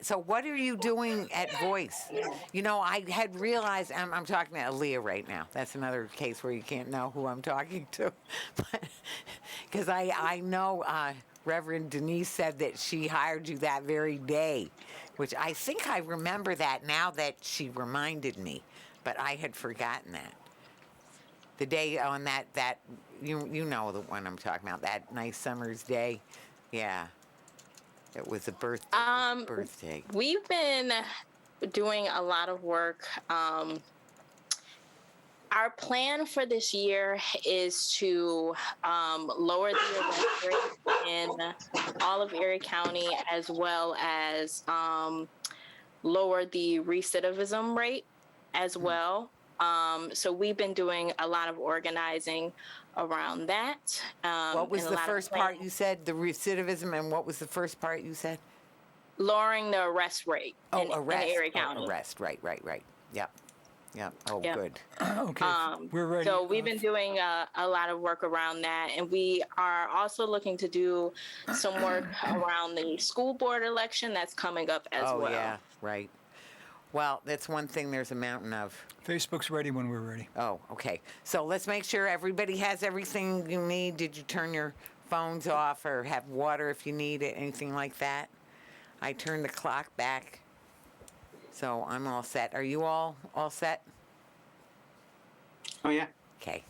So what are you doing at Voice? You know, I had realized, I'm talking to Aaliyah right now. That's another case where you can't know who I'm talking to. Because I know Reverend Denise said that she hired you that very day, which I think I remember that now that she reminded me, but I had forgotten that. The day on that you know the one I'm talking about, that nice summer's day. Yeah. It was a birthday. We've been doing a lot of work. Our plan for this year is to lower the arrest rate in all of Erie County, as well as lower the recidivism rate as well. So we've been doing a lot of organizing around that. What was the first part you said? The recidivism, and what was the first part you said? Lowering the arrest rate in Erie County. Arrest, right. Yep. Oh, yep. Good. Okay, we're ready. So we've been doing a lot of work around that, and we are also looking to do some work around the school board election that's coming up as well. Oh, yeah, right. Well, that's one thing there's a mountain of. Facebook's ready when we're ready. Oh, okay. So let's make sure everybody has everything you need. Did you turn your phones off or have water if you need it, anything like that? I turned the clock back, so I'm all set. Are you all set? Oh, yeah. Okay.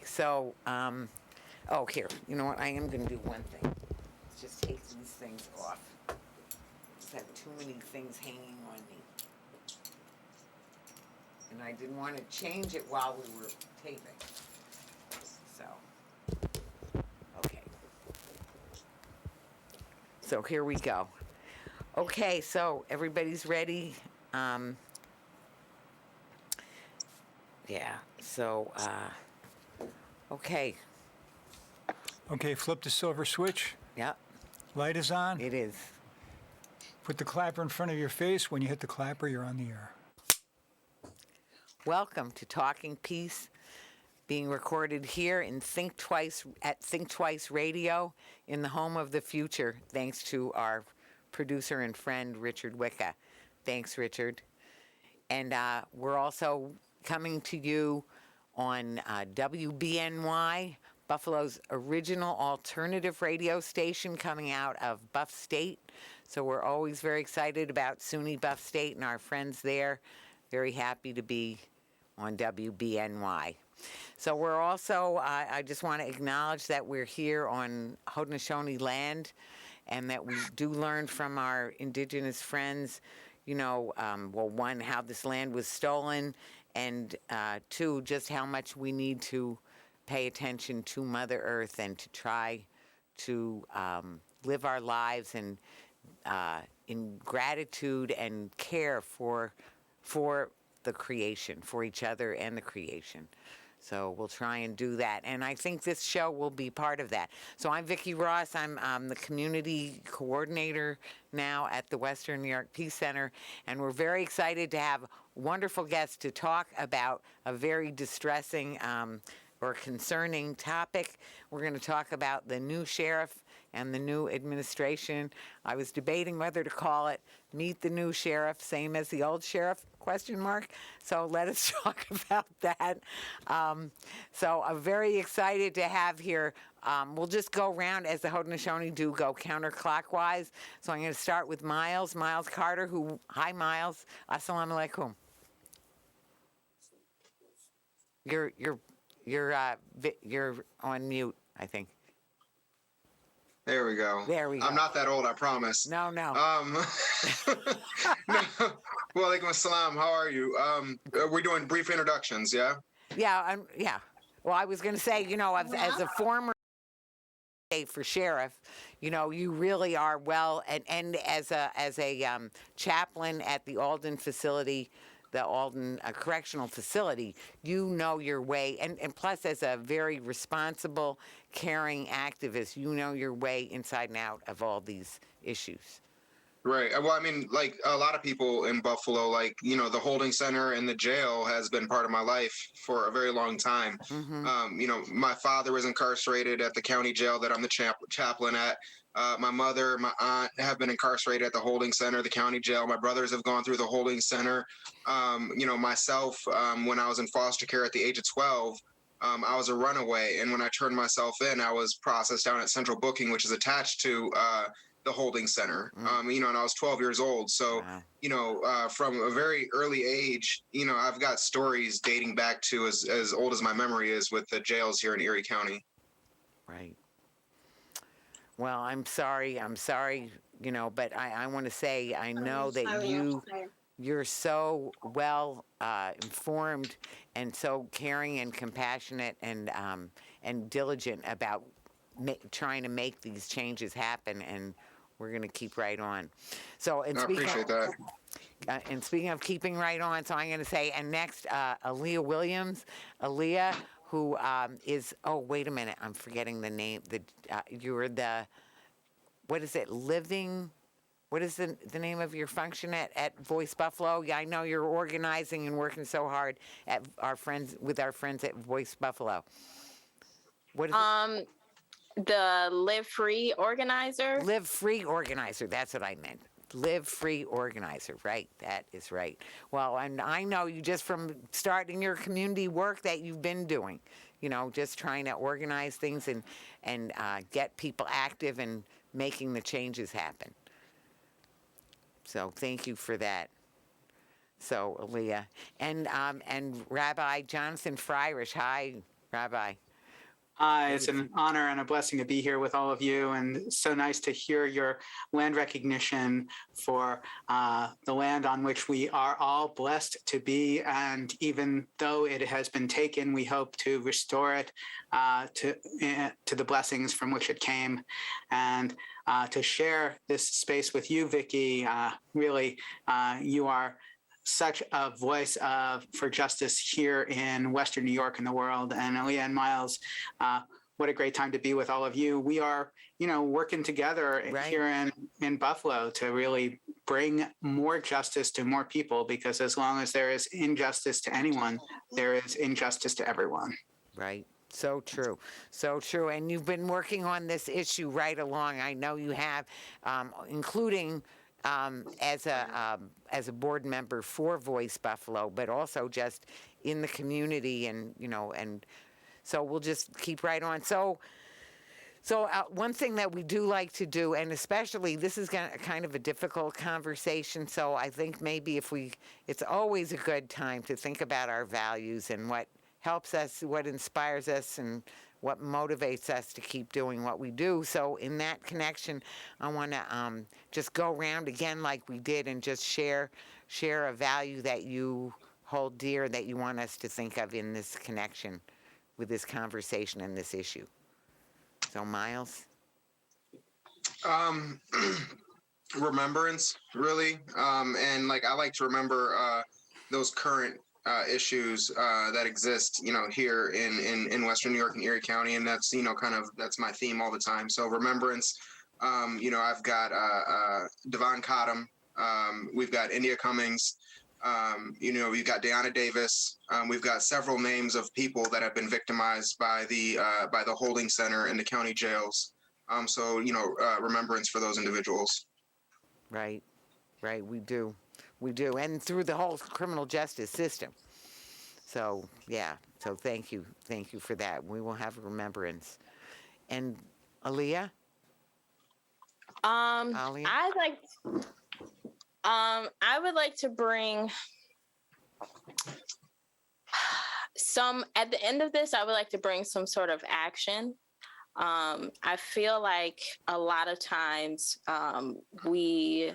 So, here. You know what? I am going to do one thing. Let's just take these things off. I have too many things hanging on me. And I didn't want to change it while we were taping. So, okay. So here we go. Okay, so everybody's ready. Okay. Okay, flip the silver switch. Yep. Light is on. It is. Put the clapper in front of your face. When you hit the clapper, you're on the air. Welcome to Talking Peace, being recorded here in Think Twice Radio in the home of the future, thanks to our producer and friend, Richard Wicca. Thanks, Richard. And we're also coming to you on WBNY, Buffalo's original alternative radio station coming out of Buff State. So we're always very excited about SUNY Buff State and our friends there. Very happy to be on WBNY. So we're also, I just want to acknowledge that we're here on Haudenosaunee land and that we do learn from our indigenous friends, you know, one, how this land was stolen, and two, just how much we need to pay attention to Mother Earth and to try to live our lives and in gratitude and care for the creation, for each other and the creation. So we'll try and do that. And I think this show will be part of that. So I'm Vicki Ross. I'm the community coordinator now at the Western New York Peace Center. And we're very excited to have wonderful guests to talk about a very distressing or concerning topic. We're going to talk about the new sheriff and the new administration. I was debating whether to call it Meet the New Sheriff, same as the old sheriff, ? So let us talk about that. So I'm very excited to have here. We'll just go around as the Haudenosaunee do, go counterclockwise. So I'm going to start with Myles Carter, hi Myles, assalamu alaikum. You're on mute, I think. There we go. I'm not that old, I promise. No. No. Well, alaikum assalam. How are you? We're doing brief introductions, yeah? Yeah. Well, I was going to say, you know, as a former for sheriff, you know, you really are well, and as a chaplain at the Alden facility, the Alden Correctional Facility, you know your way, and plus as a very responsible, caring activist, you know your way inside and out of all these issues. Right. Well, I mean, like a lot of people in Buffalo, like, you know, the holding center and the jail has been part of my life for a very long time. Mm-hmm. You know, my father was incarcerated at the county jail that I'm the chaplain at. My mother, my aunt have been incarcerated at the holding center, the county jail. My brothers have gone through the holding center. Myself, when I was in foster care at the age of 12, I was a runaway. And when I turned myself in, I was processed down at Central Booking, which is attached to the holding center. And I was 12 years old. So, wow. From a very early age, I've got stories dating back to as old as my memory is with the jails here in Erie County. Right. Well, I'm sorry, but I want to say, I know that you're so well informed and so caring and compassionate and diligent about trying to make these changes happen, and we're going to keep right on. So, and I appreciate that. And speaking of keeping right on, so I'm going to say, and next, Aaliyah Williams. Aaliyah, who is, oh, wait a minute, I'm forgetting the name. You're the, what is it, what is the name of your function at Voice Buffalo? Yeah, I know you're organizing and working so hard with our friends at Voice Buffalo. What is it? The Live Free organizer. Live Free organizer, that's what I meant. Live Free organizer, right? That is right. Well, and I know you just from starting your community work that you've been doing, just trying to organize things and get people active and making the changes happen. So thank you for that. So, Aaliyah. And Rabbi Jonathan Freirich. Hi, Rabbi. Hi, it's an honor and a blessing to be here with all of you, and so nice to hear your land recognition for the land on which we are all blessed to be. And even though it has been taken, we hope to restore it to the blessings from which it came. And to share this space with you, Vicki, really, you are such a voice for justice here in Western New York and the world. And Aaliyah and Myles, what a great time to be with all of you. We are, working together here in Buffalo to really bring more justice to more people, because as long as there is injustice to anyone, there is injustice to everyone. Right. So true. So true. And you've been working on this issue right along. I know you have, including as a board member for Voice Buffalo, but also just in the community, and and so we'll just keep right on. So one thing that we do like to do, and especially this is kind of a difficult conversation, so I think maybe it's always a good time to think about our values and what helps us, what inspires us, and what motivates us to keep doing what we do. So in that connection, I want to just go around again like we did and just share a value that you hold dear, that you want us to think of in this connection with this conversation and this issue. So Myles? Remembrance, really. And I like to remember those current issues that exist, here in Western New York and Erie County, and that's that's my theme all the time. So remembrance. I've got Devon Cottom. We've got India Cummings. We've got Deanna Davis. We've got several names of people that have been victimized by the holding center and the county jails. Remembrance for those individuals. Right. We do, and through the whole criminal justice system. So yeah. So thank you for that. We will have remembrance. And Aaliyah. Alia? I would like to bring at the end of this, I would like to bring some sort of action. I feel like a lot of times we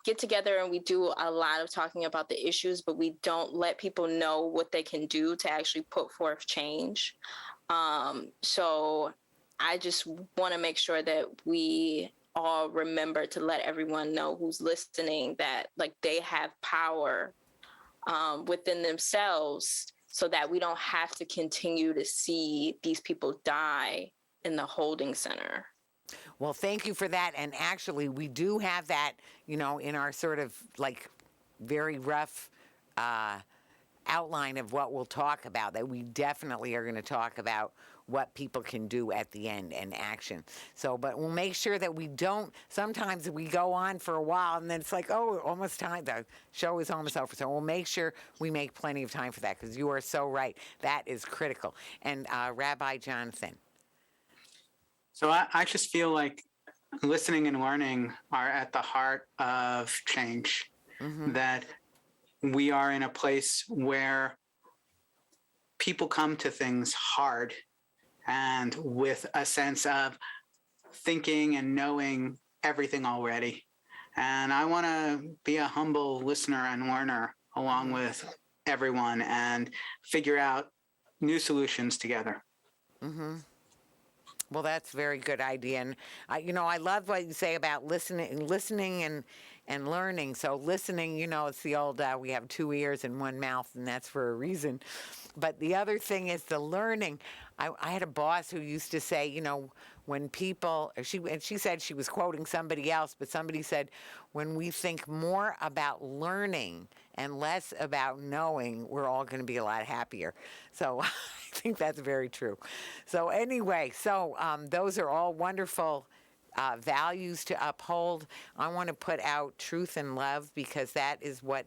get together and we do a lot of talking about the issues, but we don't let people know what they can do to actually put forth change. So I just want to make sure that we all remember to let everyone know who's listening that they have power within themselves, so that we don't have to continue to see these people die in the holding center. Well, thank you for that. And actually, we do have that, in our sort of very rough outline of what we'll talk about, that we definitely are going to talk about what people can do at the end and action. So, but we'll make sure that we don't, sometimes we go on for a while and then it's like, oh, almost time, the show is almost over. So we'll make sure we make plenty of time for that, because you are so right. That is critical. And Rabbi Jonathan. So I just feel like listening and learning are at the heart of change, that we are in a place where people come to things hard and with a sense of thinking and knowing everything already. And I want to be a humble listener and learner along with everyone and figure out new solutions together. Well, that's a very good idea. And I love what you say about listening and learning. So listening, it's the old, we have 2 ears and 1 mouth, and that's for a reason. But the other thing is the learning. I had a boss who used to say, when people, she said she was quoting somebody else, but somebody said, when we think more about learning and less about knowing, we're all going to be a lot happier. So I think that's very true. So anyway, those are all wonderful values to uphold. I want to put out truth and love, because that is what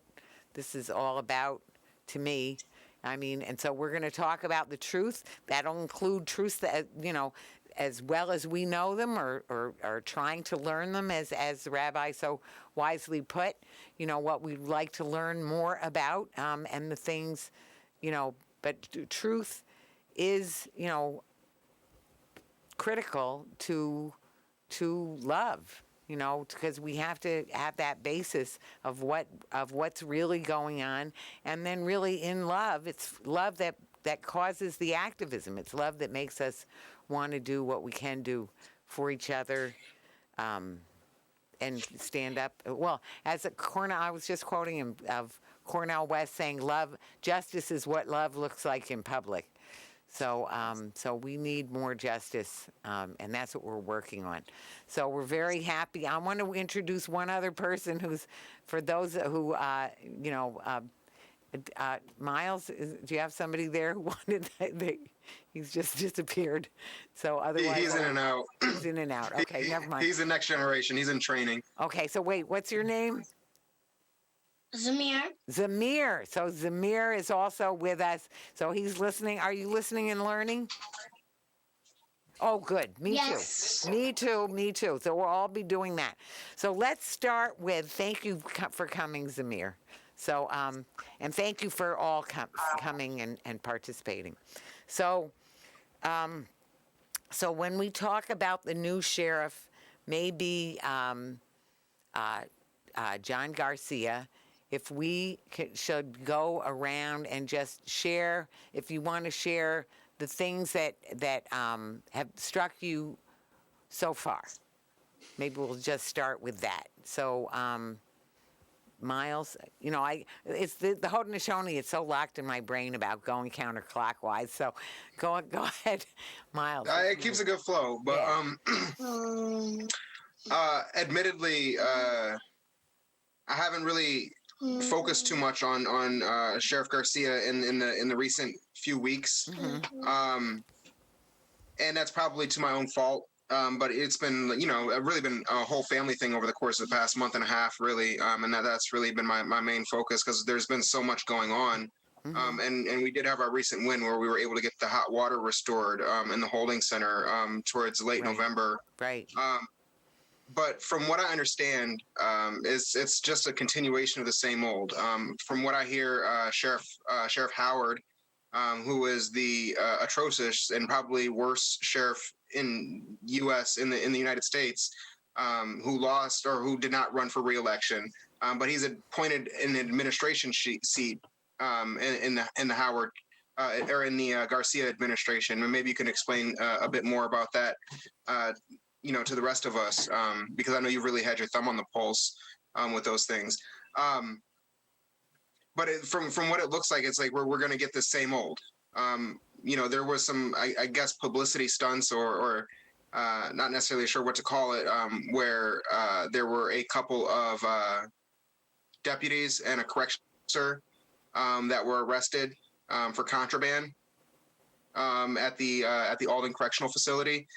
this is all about to me. I mean, and so we're going to talk about the truth. That'll include truths that, as well as we know them or are trying to learn them, as the rabbi so wisely put, what we'd like to learn more about, and the things, but truth is, critical to love, because we have to have that basis of what's really going on. And then really in love, it's love that causes the activism. It's love that makes us want to do what we can do for each other, and stand up. Well, I was just quoting him of Cornel West saying, justice is what love looks like in public. So we need more justice, and that's what we're working on. So we're very happy. I want to introduce one other person who's, for those who, Myles, do you have somebody there who wanted that? He's just disappeared. So otherwise, He's in and out. He's in and out. Okay, never mind. He's the next generation. He's in training. Okay, so wait, what's your name? Zamir. Zamir. So Zamir is also with us. So he's listening. Are you listening and learning? Oh, good. Me Yes. too. Me too. So we'll all be doing that. So let's start with thank you for coming, Zamir. So, and thank you for all coming and participating. So, so when we talk about the new sheriff, maybe John Garcia, if we should go around and just share, if you want to share the things that have struck you so far. Maybe we'll just start with that. So, Myles, it's the Haudenosaunee, it's so locked in my brain about going counterclockwise. So go ahead, Myles. It keeps a good flow, but admittedly, I haven't really focused too much on Sheriff Garcia in the recent few weeks, and that's probably to my own fault. But it's been, really been a whole family thing over the course of the past month and a half, really, and that's really been my main focus, because there's been so much going on. And we did have our recent win where we were able to get the hot water restored in the holding center towards late November. Right. But from what I understand, it's just a continuation of the same old. From what I hear, Sheriff Howard, who is the atrocious and probably worst sheriff in the United States, who lost or who did not run for re-election, but he's appointed an administration seat in the Howard or in the Garcia administration. And maybe you can explain a bit more about that. To the rest of us, because I know you really had your thumb on the pulse with those things. But from what it looks like, it's like we're going to get the same old. There was some, I guess, publicity stunts or not necessarily sure what to call it, where there were a couple of deputies and a correctional officer that were arrested for contraband at the Alden Correctional Facility.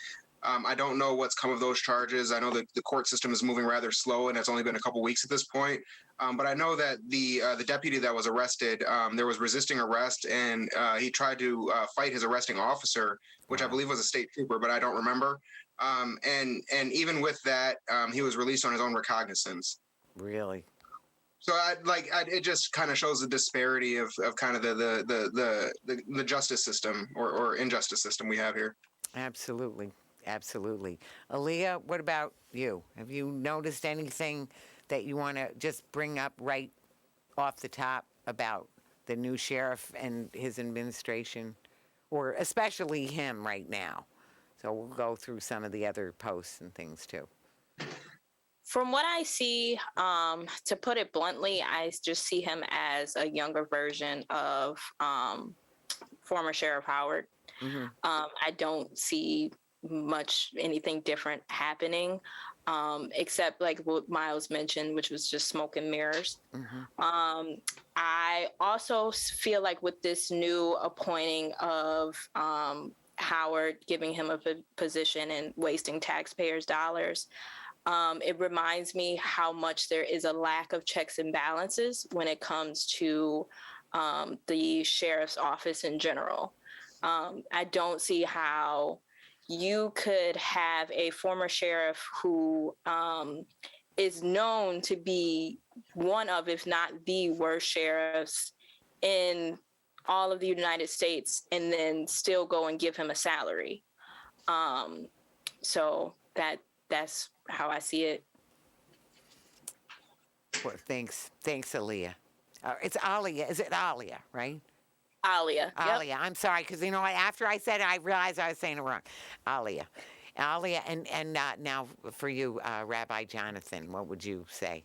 I don't know what's come of those charges. I know that the court system is moving rather slow, and it's only been a couple weeks at this point. But I know that the deputy that was arrested, there was resisting arrest, and he tried to fight his arresting officer, which I believe was a state trooper, but I don't remember. And even with that, he was released on his own recognizance. Really? So it just kind of shows the disparity of kind of the justice system or injustice system we have here. Absolutely. Absolutely. Aaliyah, what about you? Have you noticed anything that you want to just bring up right off the top about the new sheriff and his administration, or especially him right now? So we'll go through some of the other posts and things too. From what I see, to put it bluntly, I just see him as a younger version of former Sheriff Howard. Mm-hmm. I don't see much anything different happening, except like what Myles mentioned, which was just smoke and mirrors. Mm-hmm. I also feel like with this new appointing of Howard, giving him a position and wasting taxpayers' dollars, it reminds me how much there is a lack of checks and balances when it comes to the sheriff's office in general. I don't see how you could have a former sheriff who is known to be one of, if not the worst sheriffs in all of the United States, and then still go and give him a salary. So that's how I see it. Well, thanks, Aaliyah. It's Alia. Is it Alia, right? Alia. Alia. Yep. I'm sorry, because after I said it, I realized I was saying it wrong. Alia, and now for you, Rabbi Jonathan, what would you say?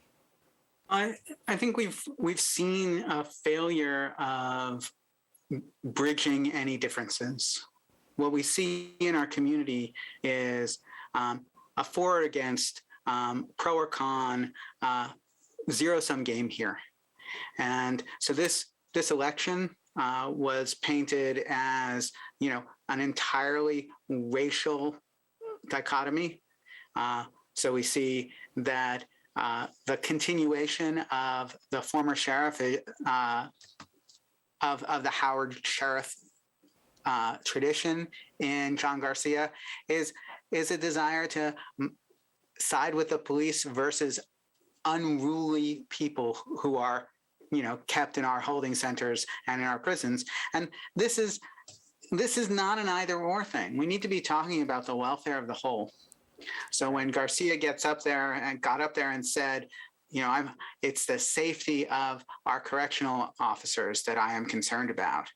I think we've seen a failure of bridging any differences. What we see in our community is a for or against, pro or con, zero-sum game here. And so this election was painted as, an entirely racial dichotomy. So we see that the continuation of the former sheriff of the Howard sheriff tradition in John Garcia is a desire to side with the police versus unruly people who are, kept in our holding centers and in our prisons. And this is not an either or thing. We need to be talking about the welfare of the whole. So when Garcia got up there and said, it's the safety of our correctional officers that I am concerned about.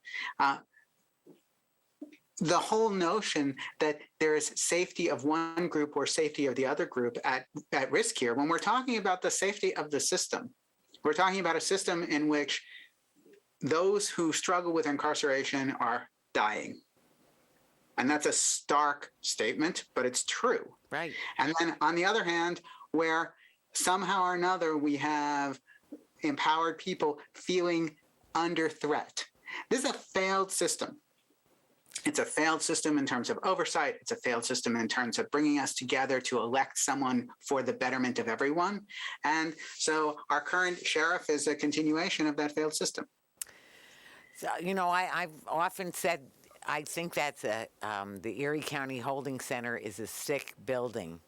The whole notion that there is safety of one group or safety of the other group at risk here, when we're talking about the safety of the system, we're talking about a system in which those who struggle with incarceration are dying. And that's a stark statement, but it's true. Right. And then on the other hand, where somehow or another we have empowered people feeling under threat. This is a failed system. It's a failed system in terms of oversight. It's a failed system in terms of bringing us together to elect someone for the betterment of everyone. And so our current sheriff is a continuation of that failed system. So, I've often said I think that's the Erie County Holding Center is a sick building.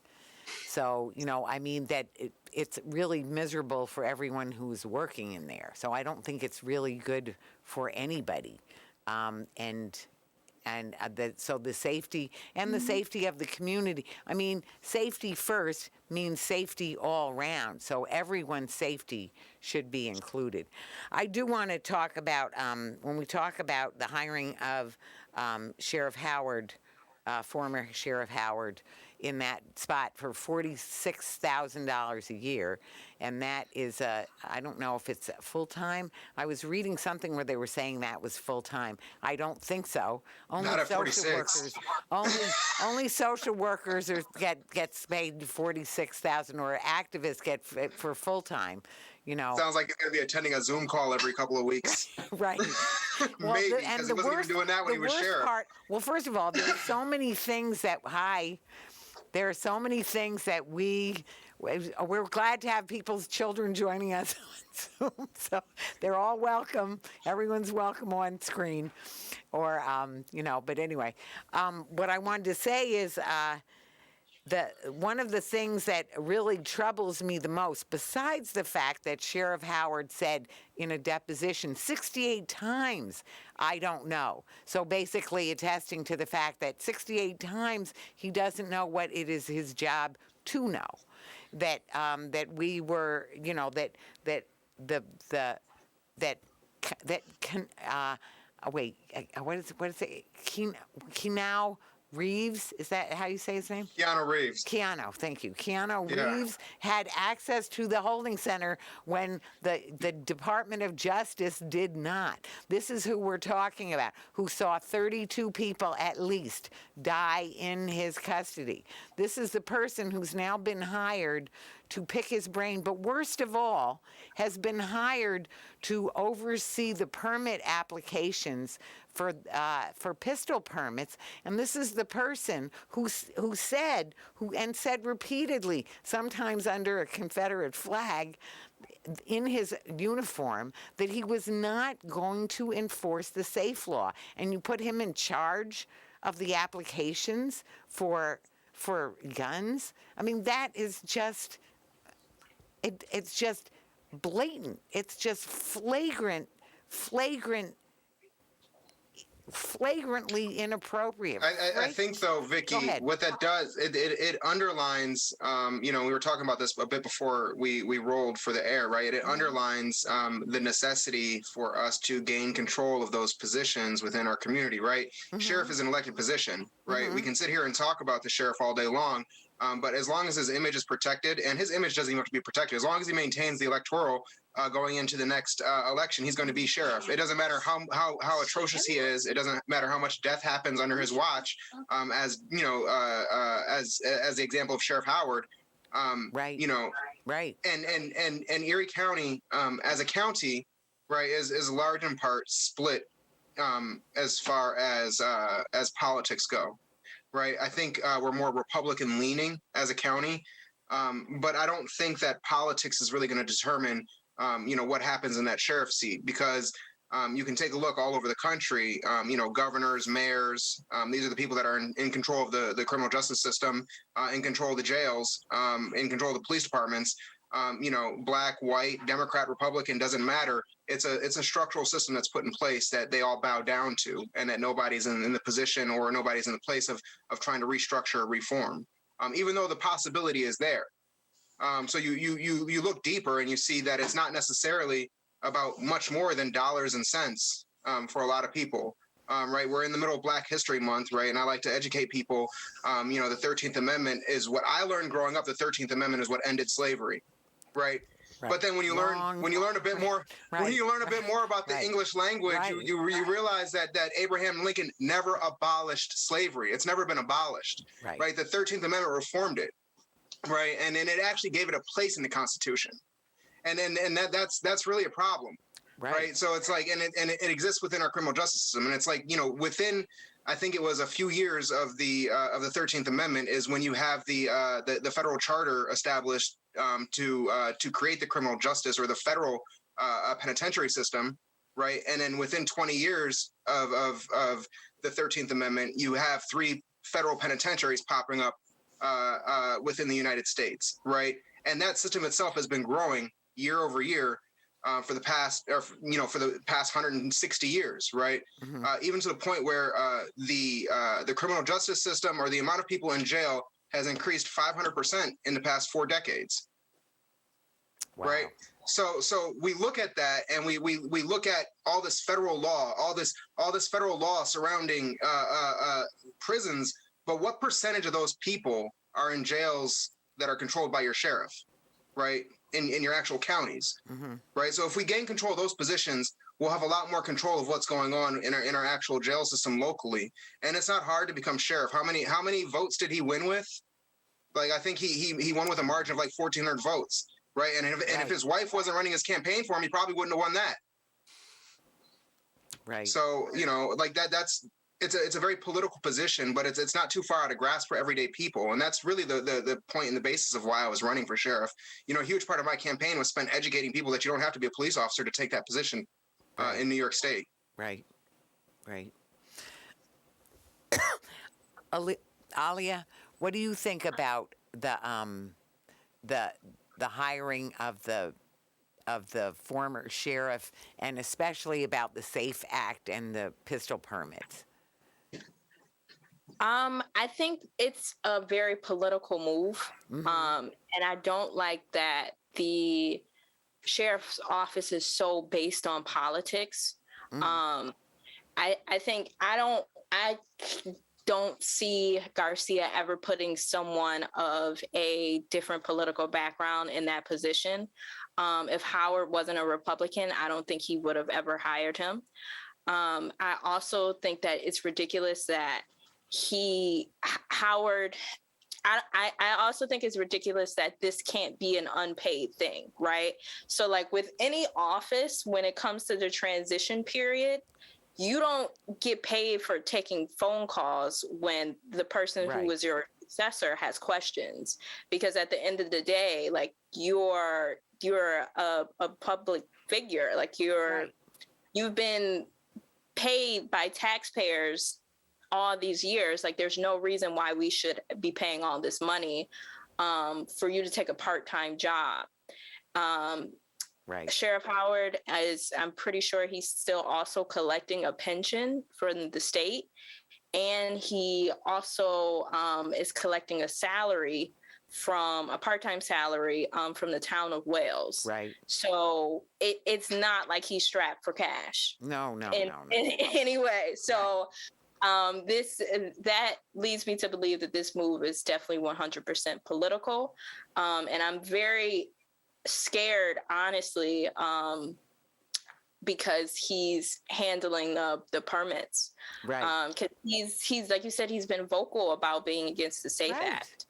So, that it's really miserable for everyone who's working in there. So I don't think it's really good for anybody. So the safety and the safety of the community. Safety first means safety all around. So everyone's safety should be included. I do want to talk about, when we talk about the hiring of Sheriff Howard, former Sheriff Howard, in that spot for $46,000 a year. And that is, I don't know if it's full-time. I was reading something where they were saying that was full-time. I don't think so. Only Not at social 46. workers, only social workers gets paid $46,000, or activists get for full-time. Sounds like he's going to be attending a Zoom call every couple of weeks. Right. Well, Maybe, and because the he wasn't worst, even doing that when the he was worst sheriff. part. Well, first of all, there's so many things that there are so many things that we're glad to have people's children joining us on Zoom. So they're all welcome. Everyone's welcome on screen, or But anyway, what I wanted to say is. One of the things that really troubles me the most, besides the fact that Sheriff Howard said in a deposition 68 times, I don't know. So basically attesting to the fact that 68 times he doesn't know what it is his job to know. That we were, what is it? Keanu Reeves, is that how you say his name? Keanu Reeves. Keanu, thank you. Keanu Yeah. Reeves had access to the holding center when the Department of Justice did not. This is who we're talking about, who saw 32 people at least die in his custody. This is the person who's now been hired to pick his brain, but worst of all, has been hired to oversee the permit applications for pistol permits, and this is the person who said repeatedly, sometimes under a Confederate flag, in his uniform, that he was not going to enforce the SAFE law, and you put him in charge of the applications for guns. I mean, that is just. It's just blatant. It's just flagrantly inappropriate. I think though, Vicki, what that does, it underlines, we were talking about this a bit before we rolled for the air, right? It underlines the necessity for us to gain control of those positions within our community, right? Sheriff is an elected position, right? We can sit here and talk about the sheriff all day long, but as long as his image is protected, and his image doesn't even have to be protected, as long as he maintains the electoral going into the next election, he's going to be sheriff. It doesn't matter how atrocious he is. It doesn't matter how much death happens under his watch. As the example of Sheriff Howard, right. Right. And Erie County as a county, right, is large in part split as far as politics go. Right. I think we're more Republican leaning as a county, but I don't think that politics is really going to determine what happens in that sheriff's seat, because you can take a look all over the country, governors, mayors, these are the people that are in control of the criminal justice system, in control of the jails, in control of the police departments, black, white, Democrat, Republican, doesn't matter. It's a structural system that's put in place that they all bow down to, and that nobody's in the position, or nobody's in the place of trying to restructure or reform, even though the possibility is there. So you look deeper and you see that it's not necessarily about much more than dollars and cents for a lot of people. Right, we're in the middle of Black History Month, right? And I like to educate people. The 13th Amendment is what I learned growing up. The 13th Amendment is what ended slavery, right? But then when you learn a bit more, when you learn a bit more about the English language, you realize that Abraham Lincoln never abolished slavery. It's never been abolished, right? The 13th Amendment reformed it, right? And then it actually gave it a place in the Constitution, and that's really a problem. Right. So it's like, and it exists within our criminal justice system. And it's like, within, I think it was a few years of the 13th Amendment is when you have the federal charter established to create the criminal justice, or the federal penitentiary system. Right. And then within 20 years of the 13th Amendment, you have 3 federal penitentiaries popping up within the United States. Right. And that system itself has been growing year over year. For the past 160 years, right? Even to the point where the criminal justice system, or the amount of people in jail, has increased 500% in the past 4 decades. Wow. Right? So we look at that, and we look at all this federal law, all this federal law surrounding prisons. But what percentage of those people are in jails that are controlled by your sheriff, right? In your actual counties, right? So if we gain control of those positions, we'll have a lot more control of what's going on in our actual jail system locally. And it's not hard to become sheriff. How many votes did he win with? Like, I think he won with a margin of like 1,400 votes, right? And if his wife wasn't running his campaign for him, he probably wouldn't have won that. Right. So, like that's it's a very political position, but it's not too far out of grasp for everyday people. And that's really the point and the basis of why I was running for sheriff. A huge part of my campaign was spent educating people that you don't have to be a police officer to take that position in New York State. Right. Right. Alia, what do you think about the hiring of the former sheriff, and especially about the SAFE Act and the pistol permits? I think it's a very political move. Mm-hmm. And I don't like that the sheriff's office is so based on politics. Mm-hmm. I think I don't see Garcia ever putting someone of a different political background in that position. If Howard wasn't a Republican, I don't think he would have ever hired him. I also think that it's ridiculous that Howard. I also think it's ridiculous that this can't be an unpaid thing, right? So like with any office, when it comes to the transition period, you don't get paid for taking phone calls when the person who was your successor has questions, because at the end of the day, like you're a public figure, like you've been paid by taxpayers all these years. Like there's no reason why we should be paying all this money for you to take a part-time job. Sheriff Howard I'm pretty sure he's still also collecting a pension from the state, and he also is collecting a salary a part-time salary from the town of Wales. Right. So it's not like he's strapped for cash. No. In any way. So that leads me to believe that this move is definitely 100% political. And I'm very scared, honestly, because he's handling the permits. Right. Because he's like you said, he's been vocal about being against the SAFE Act.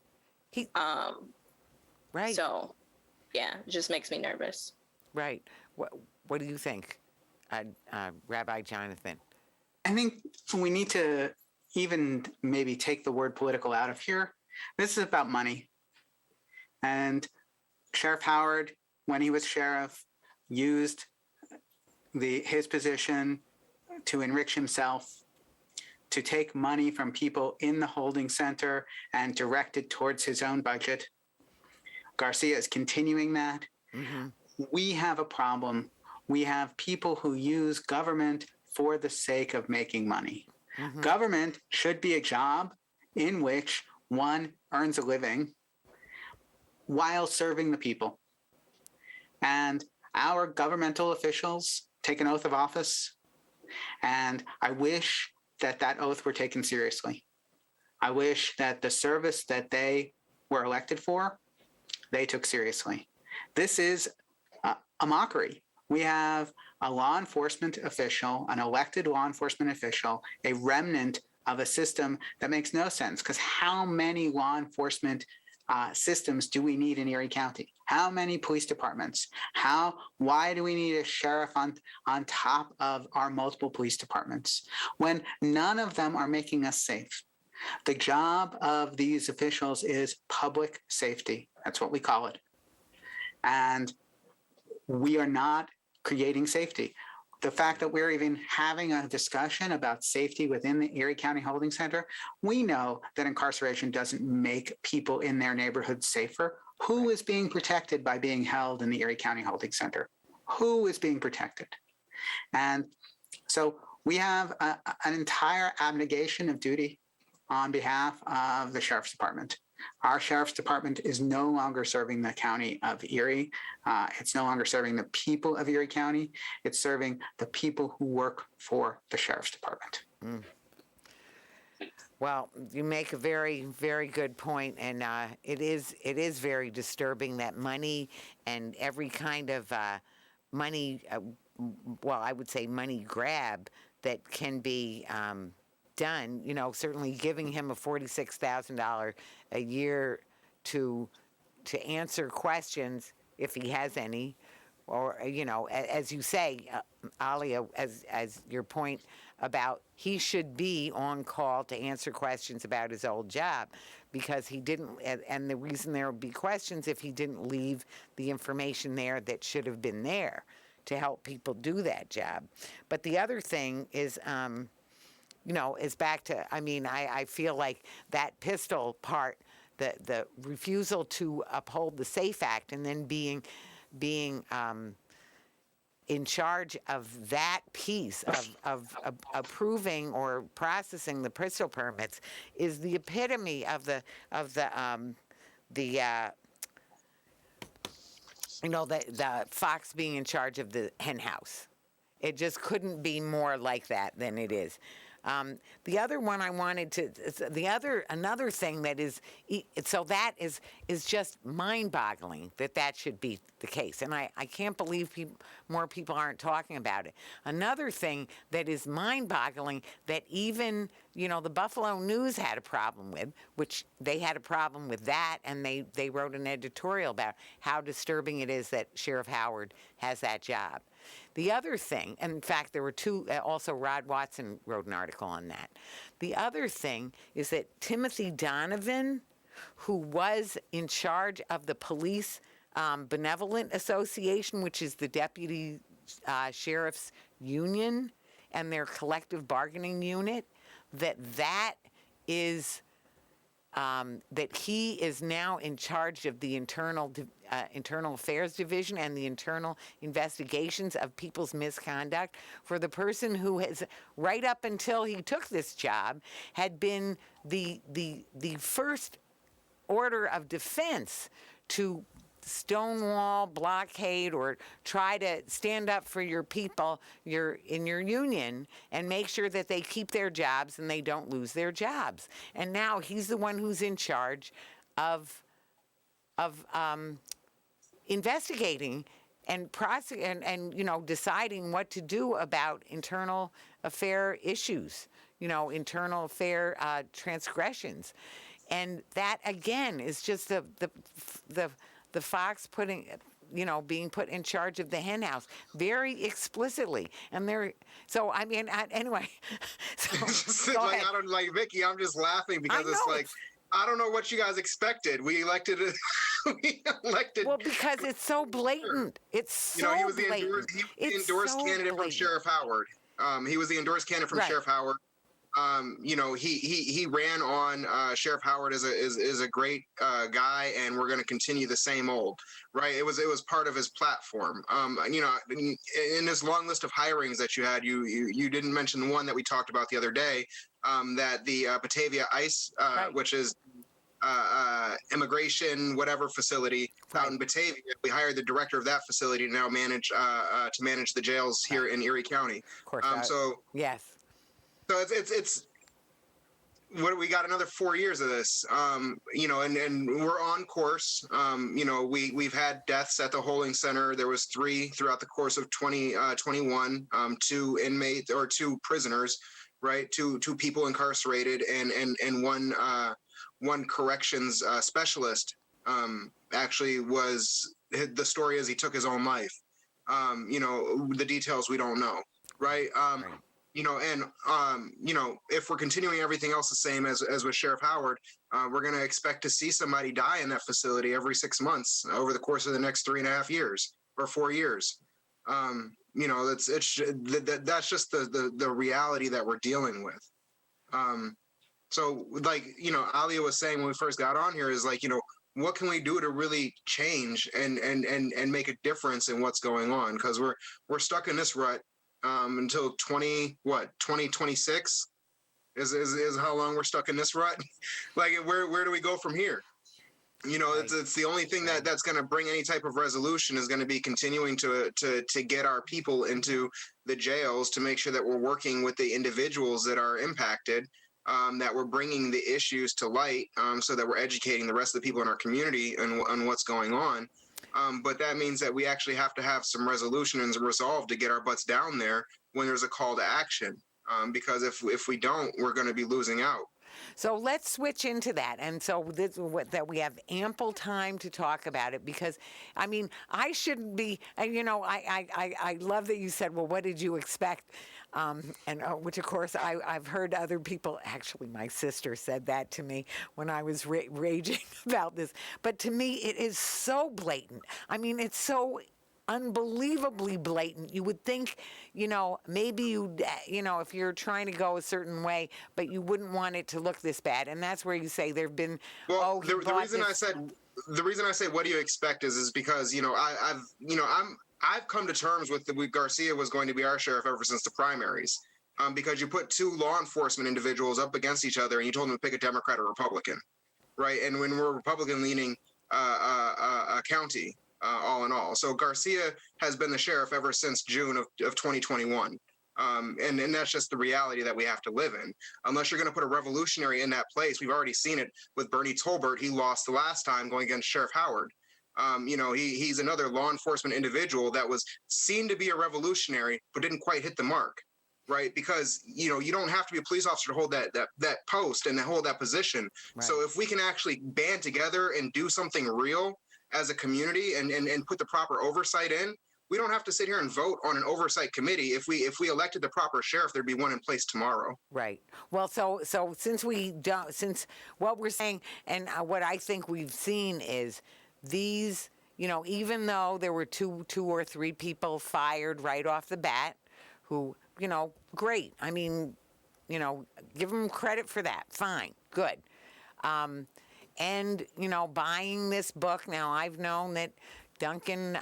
Right. So, yeah, it just makes me nervous. Right. What do you think, Rabbi Jonathan? I think we need to even maybe take the word political out of here. This is about money. And Sheriff Howard, when he was sheriff, used his position to enrich himself, to take money from people in the holding center and direct it towards his own budget. Garcia is continuing that. Mm-hmm. We have a problem. We have people who use government for the sake of making money. Mm-hmm. Government should be a job in which one earns a living while serving the people. And our governmental officials take an oath of office, and I wish that oath were taken seriously. I wish that the service that they were elected for, they took seriously. This is a mockery. We have a law enforcement official, an elected law enforcement official, a remnant of a system that makes no sense, because how many law enforcement systems do we need in Erie County? How many police departments? Why do we need a sheriff on top of our multiple police departments when none of them are making us safe? The job of these officials is public safety. That's what we call it. And we are not creating safety. The fact that we're even having a discussion about safety within the Erie County Holding Center, we know that incarceration doesn't make people in their neighborhoods safer. Who is being protected by being held in the Erie County Holding Center? Who is being protected? And so we have an entire abnegation of duty on behalf of the Sheriff's Department. Our Sheriff's Department is no longer serving the county of Erie. It's no longer serving the people of Erie County. It's serving the people who work for the Sheriff's Department. Mm. Well, you make a very, very good point, and it is very disturbing that money and every kind of money, I would say money grab that can be done, certainly giving him a $46,000 a year to answer questions, if he has any, or as you say, Alia, as your point about he should be on call to answer questions about his old job, because he didn't, and the reason there would be questions if he didn't leave the information there that should have been there to help people do that job. But the other thing is, is back to, I feel like that pistol part, the refusal to uphold the SAFE Act, and then being in charge of that piece of approving or processing the pistol permits is the epitome of the Fox being in charge of the hen house. It just couldn't be more like that than it is. The other one I wanted to, another thing that is, so that is just mind-boggling that should be the case. And I can't believe more people aren't talking about it. Another thing that is mind-boggling that even, the Buffalo News had a problem with, which they had a problem with that, and they wrote an editorial about how disturbing it is that Sheriff Howard has that job. The other thing, and in fact, there were two, also Rod Watson wrote an article on that. The other thing is that Timothy Donovan, who was in charge of the Police Benevolent Association, which is the deputy sheriff's union and their collective bargaining unit, that he is now in charge of the internal affairs division and the internal investigations of people's misconduct, for the person who has, right up until he took this job, had been the first order of defense to stonewall, blockade, or try to stand up for your people, in your union, and make sure that they keep their jobs and they don't lose their jobs. And now he's the one who's in charge of investigating and deciding what to do about internal affair issues, internal affair transgressions. And that again is just the Fox being put in charge of the hen house very explicitly. And anyway. So, go ahead. I don't like Vicki. I'm just laughing because it's like, I don't know what you guys expected. We elected. Well, because it's so blatant. It's so he was the blatant. endorsed candidate from Sheriff Howard. He was the endorsed candidate from Sheriff Howard. He ran on Sheriff Howard is a great guy, and we're going to continue the same old, right? It was part of his platform. In this long list of hirings that you had, you didn't mention the one that we talked about the other day, that the Batavia ICE, which is immigration whatever facility out in Batavia. We hired the director of that facility to now manage the jails here in Erie County. Of course. Yes. So it's what we got another 4 years of this, and we're on course. We've had deaths at the holding center. There was 3 throughout the course of 2021, 2 inmates or 2 prisoners, right? Two people incarcerated, and one corrections specialist actually was, the story is he took his own life. The details we don't know, right? If we're continuing everything else the same as with Sheriff Howard, we're going to expect to see somebody die in that facility every 6 months over the course of the next 3.5 years or 4 years. That's just the reality that we're dealing with. So Alia was saying when we first got on here is what can we do to really change and make a difference in what's going on? Because we're stuck in this rut until 2026 is how long we're stuck in this rut. Where do we go from here? It's the only thing that's going to bring any type of resolution is going to be continuing to get our people into the jails, to make sure that we're working with the individuals that are impacted, that we're bringing the issues to light, so that we're educating the rest of the people in our community on what's going on. But that means that we actually have to have some resolution and resolve to get our butts down there when there's a call to action. Because if we don't, we're going to be losing out. So let's switch into that. And so that we have ample time to talk about it, because, I mean, I shouldn't be, and I love that you said, well, what did you expect? Which, of course, I've heard other people, actually, my sister said that to me when I was raging about this. But to me, it is so blatant. I mean, it's so unbelievably blatant. You would think, maybe if you're trying to go a certain way, but you wouldn't want it to look this bad. And that's where you say there've been. Well, the reason I say what do you expect is because I've come to terms with Garcia was going to be our sheriff ever since the primaries, because you put two law enforcement individuals up against each other and you told them to pick a Democrat or Republican, right? And when we're a Republican leaning county. All in all. So Garcia has been the sheriff ever since June of 2021. And that's just the reality that we have to live in. Unless you're going to put a revolutionary in that place, we've already seen it with Bernie Tolbert. He lost the last time going against Sheriff Howard. He's another law enforcement individual that was seen to be a revolutionary, but didn't quite hit the mark, right? Because, you don't have to be a police officer to hold that post and to hold that position. Right. So if we can actually band together and do something real as a community and put the proper oversight in, we don't have to sit here and vote on an oversight committee. If we elected the proper sheriff, there'd be one in place tomorrow. Right. Well, so since what we're saying and what I think we've seen is these, even though there were two or three people fired right off the bat, who, great. I mean, give them credit for that. Fine. Good. And, buying this book. Now, I've known that Duncan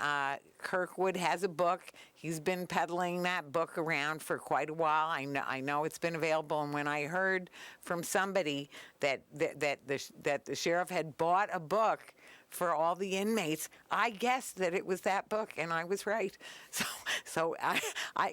Kirkwood has a book. He's been peddling that book around for quite a while. I know it's been available. And when I heard from somebody that the sheriff had bought a book for all the inmates, I guessed that it was that book, and I was right. So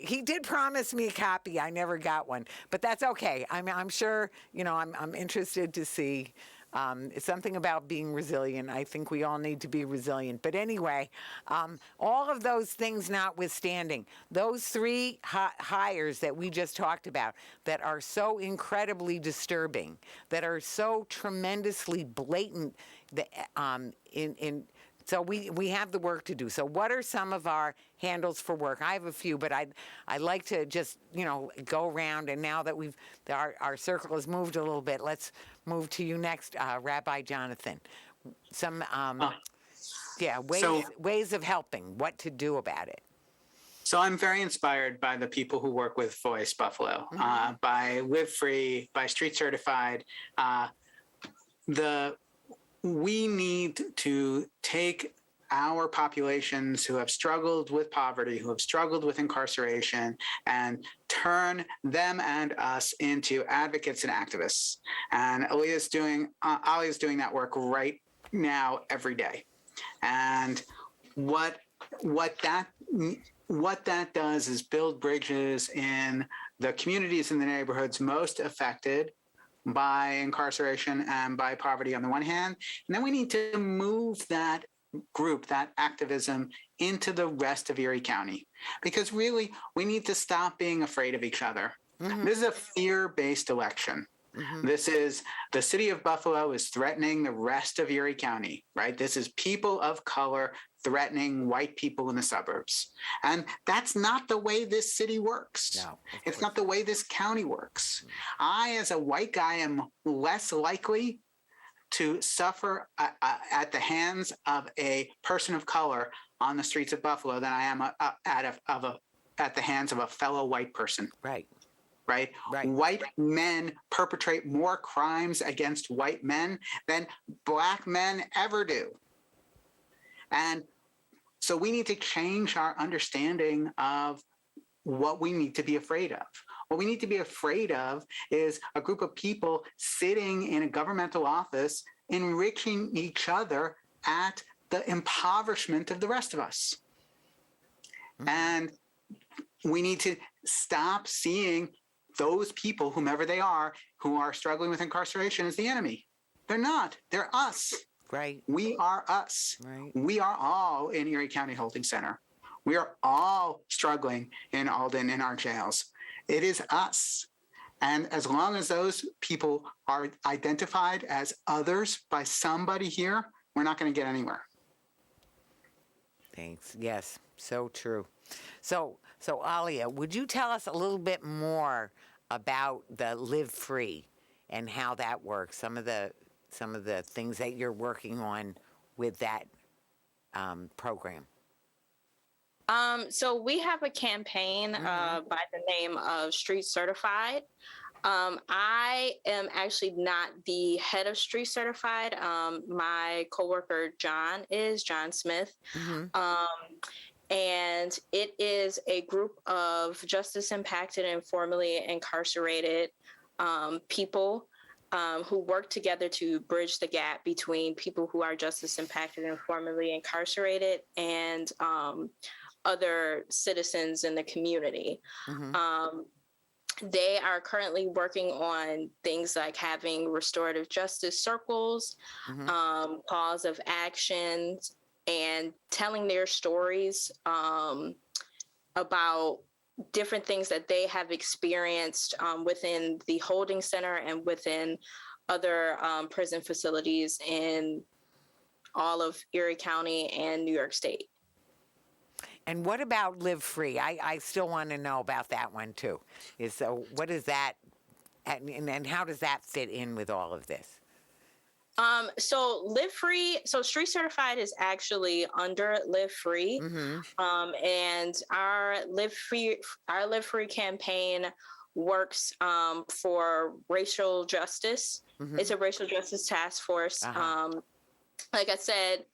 he did promise me a copy. I never got one, but that's okay. I'm sure, I'm interested to see. It's something about being resilient. I think we all need to be resilient. But anyway, all of those things notwithstanding, those three hires that we just talked about that are so incredibly disturbing, that are so tremendously blatant, so we have the work to do. So what are some of our handles for work? I have a few, but I'd like to just, go around. And now that our circle has moved a little bit, let's move to you next, Rabbi Jonathan. Some, ways of helping, what to do about it. So I'm very inspired by the people who work with Voice Buffalo, by Live Free, by Street Certified. We need to take our populations who have struggled with poverty, who have struggled with incarceration, and turn them and us into advocates and activists. And Aaliyah's doing that work right now, every day. And what that does is build bridges in the communities in the neighborhoods most affected by incarceration and by poverty on the one hand. And then we need to move that group, that activism, into the rest of Erie County. Because really, we need to stop being afraid of each other. Mm-hmm. This is a fear-based election. Mm-hmm. This is, the city of Buffalo is threatening the rest of Erie County, right? This is people of color threatening white people in the suburbs. And that's not the way this city works. No, it's not the way this county works. I, as a white guy, am less likely to suffer at the hands of a person of color on the streets of Buffalo than I am at the hands of a fellow white person. Right. White men perpetrate more crimes against white men than black men ever do. And so we need to change our understanding of what we need to be afraid of. What we need to be afraid of is a group of people sitting in a governmental office, enriching each other at the impoverishment of the rest of us. Mm-hmm. And we need to stop seeing those people, whomever they are, who are struggling with incarceration as the enemy. They're not. They're us. Right. We are us. Right. We are all in Erie County Holding Center. We are all struggling in Alden in our jails. It is us. And as long as those people are identified as others by somebody here, we're not going to get anywhere. Thanks. Yes, so true. So Alia, would you tell us a little bit more about the Live Free and how that works? Some of the things that you're working on with that program. So we have a campaign by the name of Street Certified. I am actually not the head of Street Certified. My coworker John Smith. And it is a group of justice impacted and formerly incarcerated people who work together to bridge the gap between people who are justice impacted and formerly incarcerated and other citizens in the community. They are currently working on things like having restorative justice circles, calls of actions, and telling their stories about different things that they have experienced within the holding center and within other prison facilities in all of Erie County and New York State. And what about Live Free? I still want to know about that one too. What is that, and how does that fit in with all of this? So Live Free, so Street Certified is actually under Live Free. And our Live Free campaign works for racial justice. It's a racial justice task force. Like I said,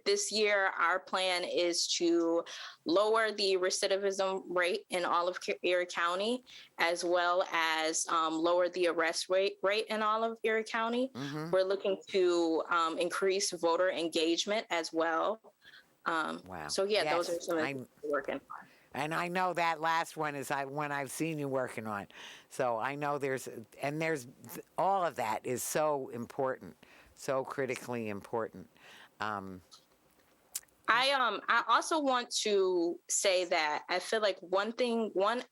this year, our plan is to lower the recidivism rate in all of Erie County, as well as lower the arrest rate in all of Erie County. We're looking to increase voter engagement as well. Wow. So yeah, Yes, those are some of the things we're working on. And I know that last one is one I've seen you working on. So I know there's all of that is so important, so critically important. I also want to say that I feel like one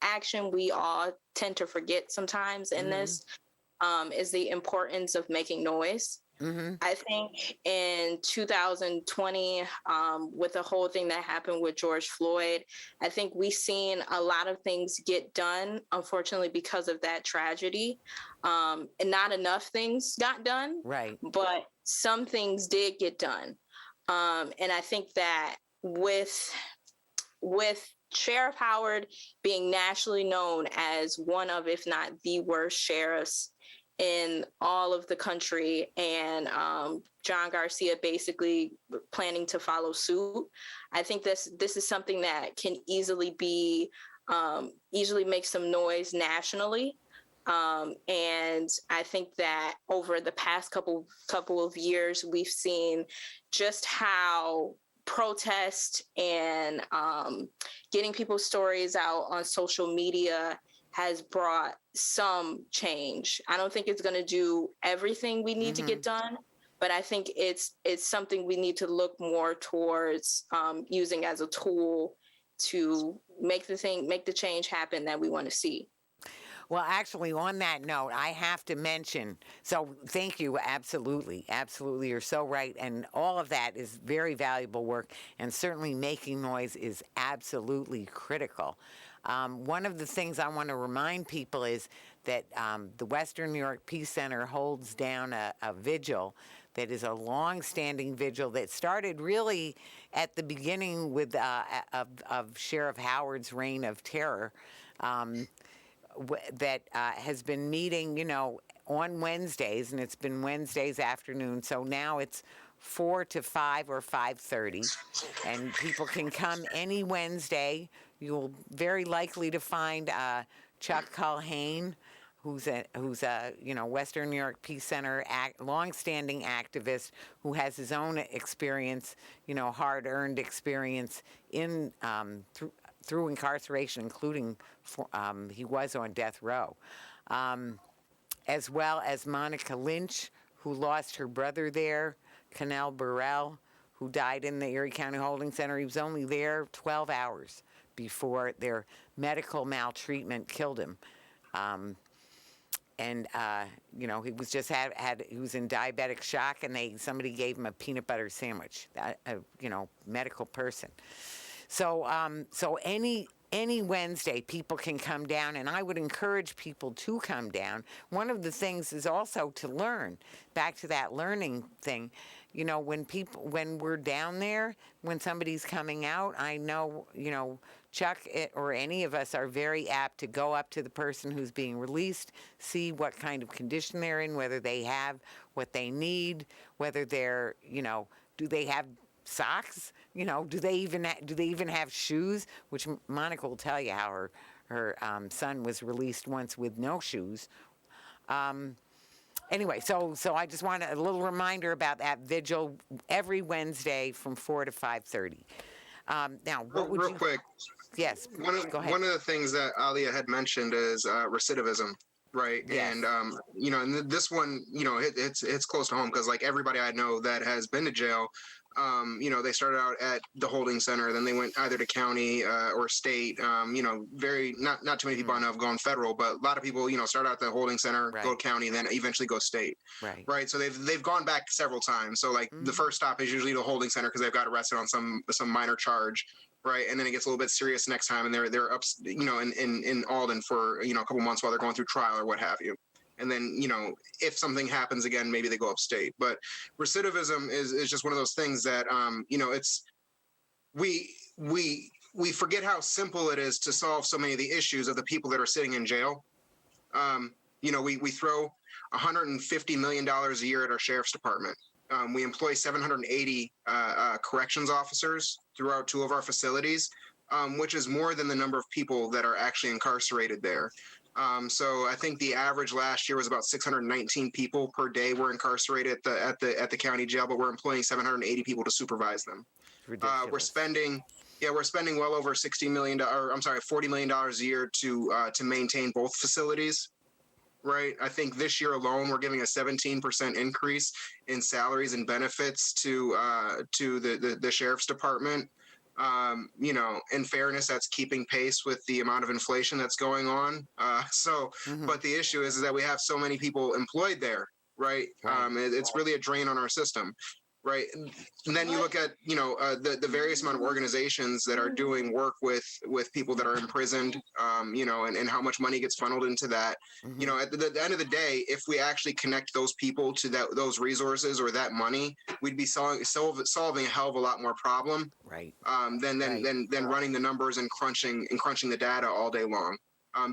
action we all tend to forget sometimes in this is the importance of making noise. I think in 2020, with the whole thing that happened with George Floyd, I think we've seen a lot of things get done, unfortunately, because of that tragedy. And not enough things got done, Right. But some things did get done. And I think that with Sheriff Howard being nationally known as one of, if not the worst sheriffs in all of the country, and John Garcia basically planning to follow suit, I think this is something that can easily make some noise nationally. And I think that over the past couple of years, we've seen just how protest and getting people's stories out on social media has brought some change. I don't think it's going to do everything we need to get done, but I think it's something we need to look more towards using as a tool to make the change happen that we want to see. Well, actually, on that note, I have to mention, so thank you, absolutely, you're so right, and all of that is very valuable work, and certainly making noise is absolutely critical. One of the things I want to remind people is that the Western New York Peace Center holds down a vigil that is a long-standing vigil that started really at the beginning with of Sheriff Howard's reign of terror. That has been meeting, on Wednesdays, and it's been Wednesdays afternoon. So now it's 4 to 5 or 5:30, and people can come any Wednesday. You'll very likely to find Chuck Culhane, who's a Western New York Peace Center long-standing activist who has his own experience, hard-earned experience in through incarceration, including he was on death row, as well as Monica Lynch, who lost her brother there, Cannell Burrell, who died in the Erie County Holding Center. He was only there 12 hours before their medical maltreatment killed him. and you know, he was just he was in diabetic shock, and somebody gave him a peanut butter sandwich. You know, medical person. So so any Wednesday, people can come down, and I would encourage people to come down. One of the things is also to learn. Back to that learning thing, you know, when we're down there, when somebody's coming out, I know, you know, Chuck or any of us are very apt to go up to the person who's being released, see what kind of condition they're in, whether they have what they need, whether they're, you know, do they have socks? You know, do they even have shoes? Which Monica will tell you how her son was released once with no shoes. Anyway, so I just want a little reminder about that vigil every Wednesday from 4 to 5:30. Now, what would real you? quick, Yes, go ahead. one of the things that Alia had mentioned is recidivism, right? Yes. And you know, and this one, you know, it's close to home because like everybody I know that has been to jail, you know, they started out at the holding center, then they went either to county or state. You know, not too many people I know have gone federal, but a lot of people, you know, start out at the holding center, Right. go county, then eventually go state. Right. Right. So they've gone back several times. So like the first stop is usually the holding center because they've got arrested on some minor charge. Right, and then it gets a little bit serious next time, and they're up, you know, in Alden for, you know, a couple months while they're going through trial or what have you. And then, you know, if something happens again, maybe they go upstate. But recidivism is just one of those things that, you know, it's we forget how simple it is to solve so many of the issues of the people that are sitting in jail. You know, we throw $150 million a year at our sheriff's department. We employ 780 corrections officers throughout 2 of our facilities, which is more than the number of people that are actually incarcerated there. So I think the average last year was about 619 people per day were incarcerated at the county jail, but we're employing 780 people to supervise them. We're spending well over $40 million a year to maintain both facilities. Right. I think this year alone, we're giving a 17% increase in salaries and benefits to the sheriff's department. You know, in fairness, that's keeping pace with the amount of inflation that's going on. But the issue is that we have so many people employed there. Right. It's really a drain on our system. Right. And then you look at, you know, the various amount of organizations that are doing work with people that are imprisoned, you know, and how much money gets funneled into that. You know, at the end of the day, if we actually connect those people to those resources or that money, we'd be solving a hell of a lot more problem. Right. Than running the numbers and crunching the data all day long.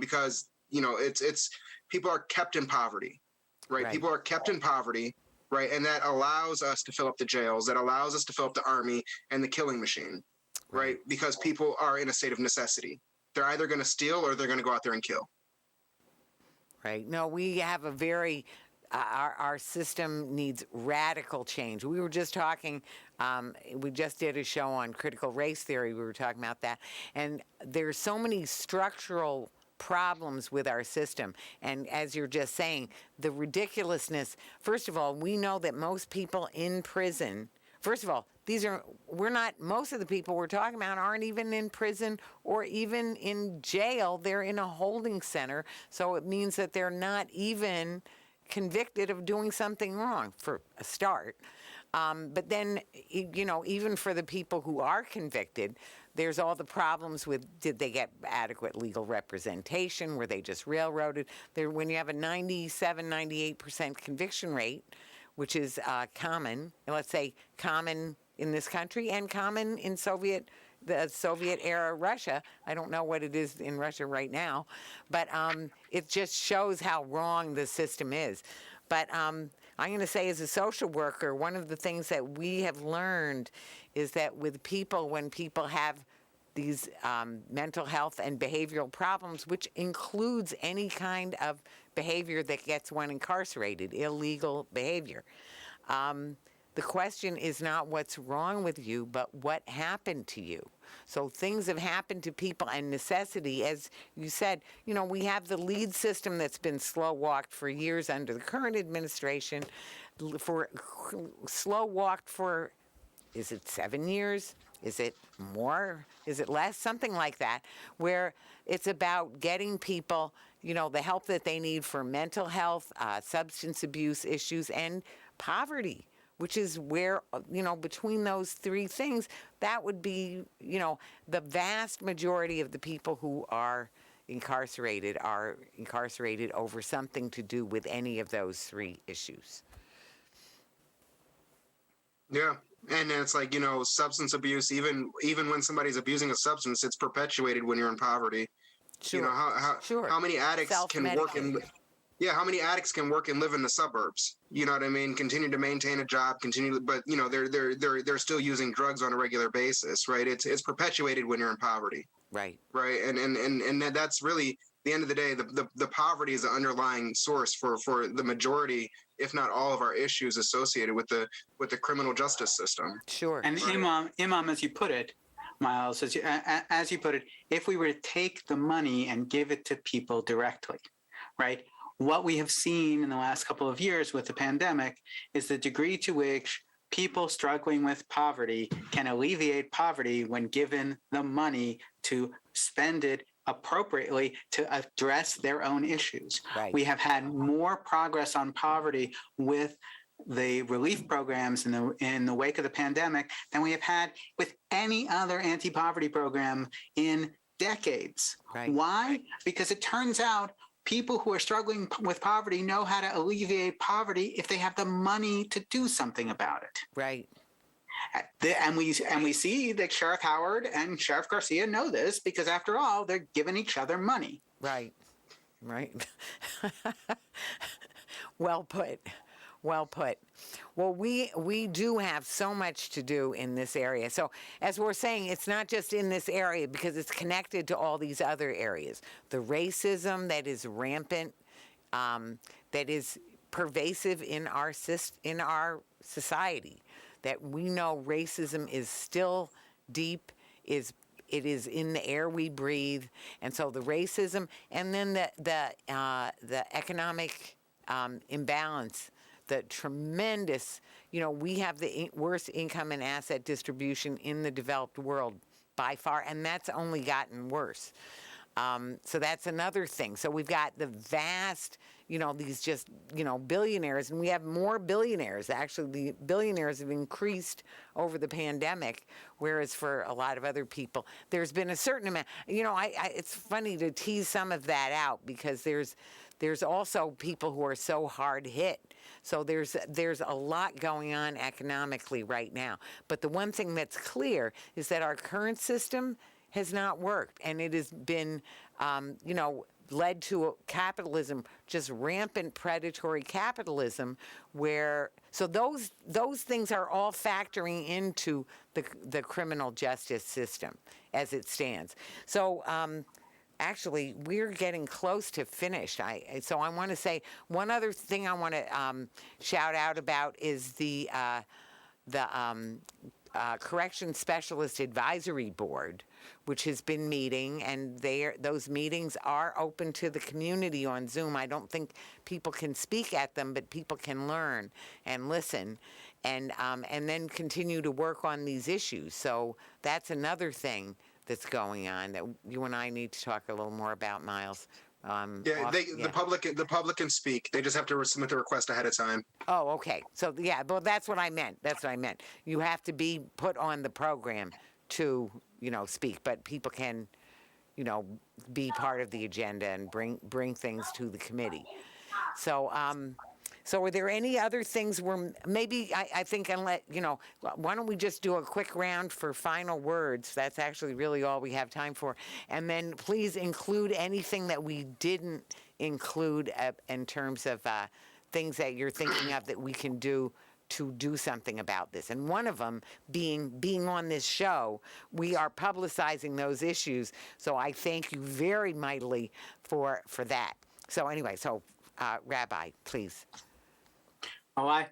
Because, you know, it's people are kept in poverty. Right. People are kept in poverty. Right. And that allows us to fill up the jails, that allows us to fill up the army and the killing machine. Right. Because people are in a state of necessity. They're either going to steal or they're going to go out there and kill. Right. No, we have a very, our system needs radical change. We were just talking, we just did a show on critical race theory. We were talking about that. And there's so many structural problems with our system. And as you're just saying, the ridiculousness, first of all, we know that most people in prison, first of all, most of the people we're talking about aren't even in prison or even in jail. They're in a holding center. So it means that they're not even convicted of doing something wrong, for a start. But then, you know, even for the people who are convicted, there's all the problems with, did they get adequate legal representation? Were they just railroaded? When you have a 97, 98% conviction rate, which is common, let's say common in this country and common in the Soviet era Russia. I don't know what it is in Russia right now, but it just shows how wrong the system is. But I'm going to say, as a social worker, one of the things that we have learned is that with people, when people have these mental health and behavioral problems, which includes any kind of behavior that gets one incarcerated, illegal behavior, the question is not what's wrong with you, but what happened to you. So things have happened to people, and necessity, as you said, you know, we have the lead system that's been slow-walked for years under the current administration, slow-walked for, is it 7 years? Is it more? Is it less? Something like that, where it's about getting people the help that they need for mental health, substance abuse issues, and poverty, which is where, between those three things, that would be, the vast majority of the people who are incarcerated over something to do with any of those three issues. Yeah. And then it's like, substance abuse, even when somebody's abusing a substance, it's perpetuated when you're in poverty. Sure. How many addicts can work how many addicts can work and live in the suburbs? You know what I mean? Continue to maintain a job, but they're still using drugs on a regular basis, right? It's perpetuated when you're in poverty. Right. Right. And that's really, at the end of the day, the poverty is the underlying source for the majority, if not all, of our issues associated with the criminal justice system. Sure. And Right. Imam, as you put it, Myles, as you put it, if we were to take the money and give it to people directly, right? What we have seen in the last couple of years with the pandemic is the degree to which people struggling with poverty can alleviate poverty when given the money to spend it appropriately to address their own issues. Right. We have had more progress on poverty with the relief programs in the wake of the pandemic than we have had with any other anti-poverty program in decades. Right. Why? Because it turns out people who are struggling with poverty know how to alleviate poverty if they have the money to do something about it. Right. And we see that Sheriff Howard and Sheriff Garcia know this because, after all, they're giving each other money. Right. Well put. Well, we do have so much to do in this area. So, as we're saying, it's not just in this area because it's connected to all these other areas. The racism that is rampant, that is pervasive in our society, that we know racism is still deep, it is in the air we breathe, and so the racism, and then the economic imbalance. The tremendous, we have the worst income and asset distribution in the developed world by far, and that's only gotten worse. So that's another thing. So we've got the vast, these just, billionaires, and we have more billionaires. Actually, the billionaires have increased over the pandemic, whereas for a lot of other people, there's been a certain amount. It's funny to tease some of that out because there's also people who are so hard hit. So there's a lot going on economically right now. But the one thing that's clear is that our current system has not worked, and it has been, led to capitalism, just rampant predatory capitalism, so those things are all factoring into the criminal justice system as it stands. So. Actually, we're getting close to finished. So I want to say one other thing I want to shout out about is the Correction Specialist Advisory Board, which has been meeting, and those meetings are open to the community on Zoom. I don't think people can speak at them, but people can learn and listen, and then continue to work on these issues. So that's another thing that's going on that you and I need to talk a little more about, Myles. The public can speak. They just have to submit the request ahead of time. Oh, okay. So well, that's what I meant. You have to be put on the program to, speak, but people can, be part of the agenda and bring things to the committee. So, So are there any other things where maybe I think why don't we just do a quick round for final words? That's actually really all we have time for. And then please include anything that we didn't include in terms of things that you're thinking of that we can do to do something about this. And one of them being on this show, we are publicizing those issues. So I thank you very mightily for that. So anyway, Rabbi, please. Oh,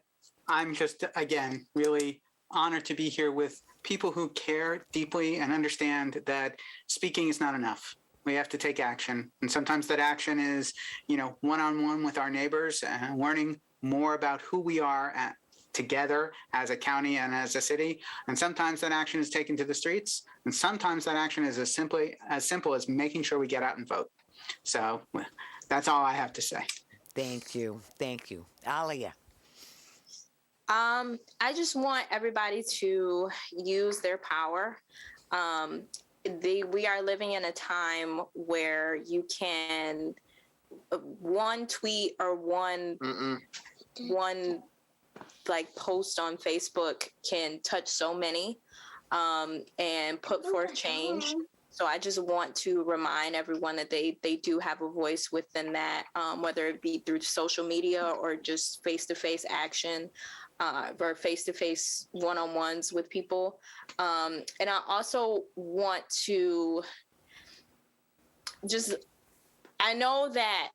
I'm just, again, really honored to be here with people who care deeply and understand that speaking is not enough. We have to take action. And sometimes that action is, one-on-one with our neighbors and learning more about who we are together as a county and as a city. And sometimes that action is taken to the streets. And sometimes that action is as simple as making sure we get out and vote. So That's all I have to say. Thank you. Thank you. Alia. I just want everybody to use their power. We are living in a time where you can one tweet or one like post on Facebook can touch so many and put forth change. So I just want to remind everyone that they do have a voice within that, whether it be through social media or just face-to-face action or face-to-face one-on-ones with people. And I also want to just, I know that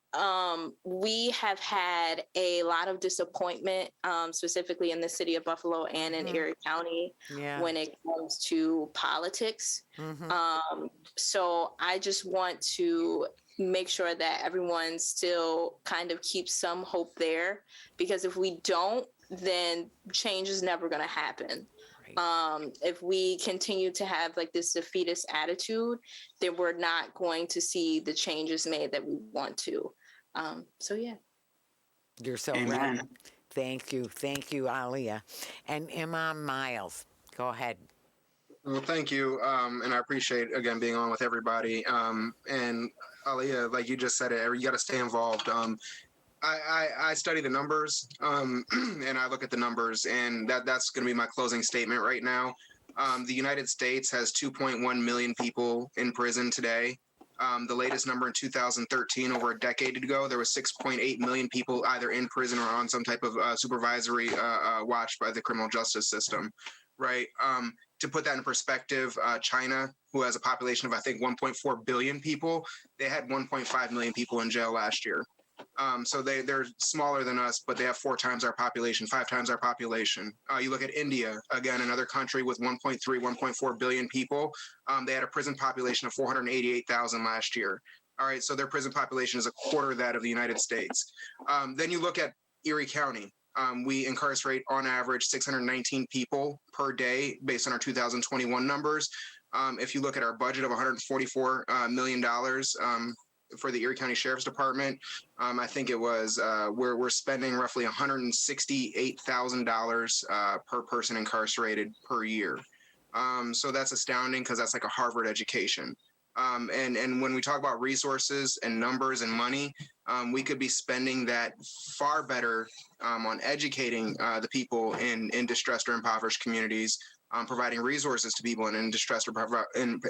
we have had a lot of disappointment, specifically in the city of Buffalo and in Erie County, when it comes to politics. So I just want to make sure that everyone still kind of keeps some hope there, because if we don't, then change is never going to happen. If we continue to have like this defeatist attitude, then we're not going to see the changes made that we want to. So yeah. You're so Amen. right. Thank you, Alia. And Imam Myles, go ahead. Well, thank you, and I appreciate again being on with everybody. And Aaliyah, like you just said, you got to stay involved. I study the numbers, and I look at the numbers, and that's going to be my closing statement right now. The United States has 2.1 million people in prison today. The latest number in 2013, over a decade ago, there was 6.8 million people either in prison or on some type of supervisory watch by the criminal justice system, right? To put that in perspective, China, who has a population of, I think, 1.4 billion people, they had 1.5 million people in jail last year. So they're smaller than us, but they have 4 times our population, 5 times our population. You look at India, again, another country with 1.3, 1.4 billion people. They had a prison population of 488,000 last year. All right, so their prison population is a quarter of that of the United States. Then you look at Erie County. We incarcerate on average 619 people per day based on our 2021 numbers. If you look at our budget of $144 million for the Erie County Sheriff's Department, I think it was, we're spending roughly $168,000 per person incarcerated per year. So that's astounding because that's like a Harvard education. And when we talk about resources and numbers and money, we could be spending that far better on educating the people in distressed or impoverished communities, providing resources to people in distressed or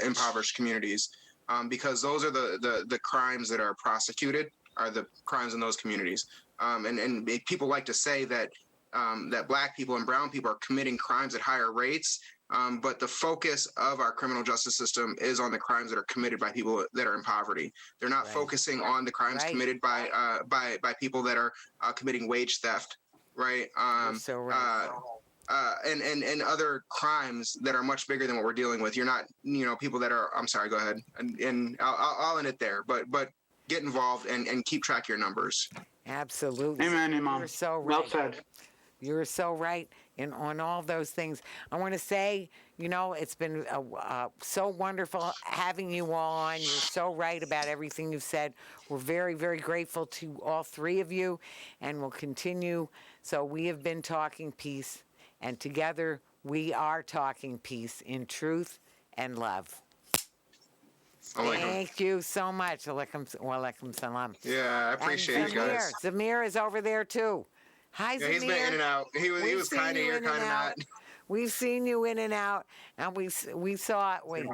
impoverished communities, because those are the crimes that are prosecuted, are the crimes in those communities. And people like to say that that Black people and brown people are committing crimes at higher rates. But the focus of our criminal justice system is on the crimes that are committed by people that are in poverty. They're not focusing on the crimes committed by people that are committing wage theft, right? So right. And other crimes that are much bigger than what we're dealing with. You're not, people that are. I'm sorry. Go ahead, and I'll end it there. But get involved and keep track of your numbers. Absolutely. Amen, Imam. You're so right. Well said. You're so right on all those things. I want to say, it's been so wonderful having you all on. You're so right about everything you've said. We're very, very grateful to all 3 of you, and we'll continue. So we have been talking peace, and together we are talking peace in truth and love. Thank you so much. Walaikum salam. Yeah, I appreciate you guys. Zamir is over there too. Hi, Zamir. Yeah, he's been in and out. He was kind of here, kind of not. We've seen you in and out, and we saw it. Wait.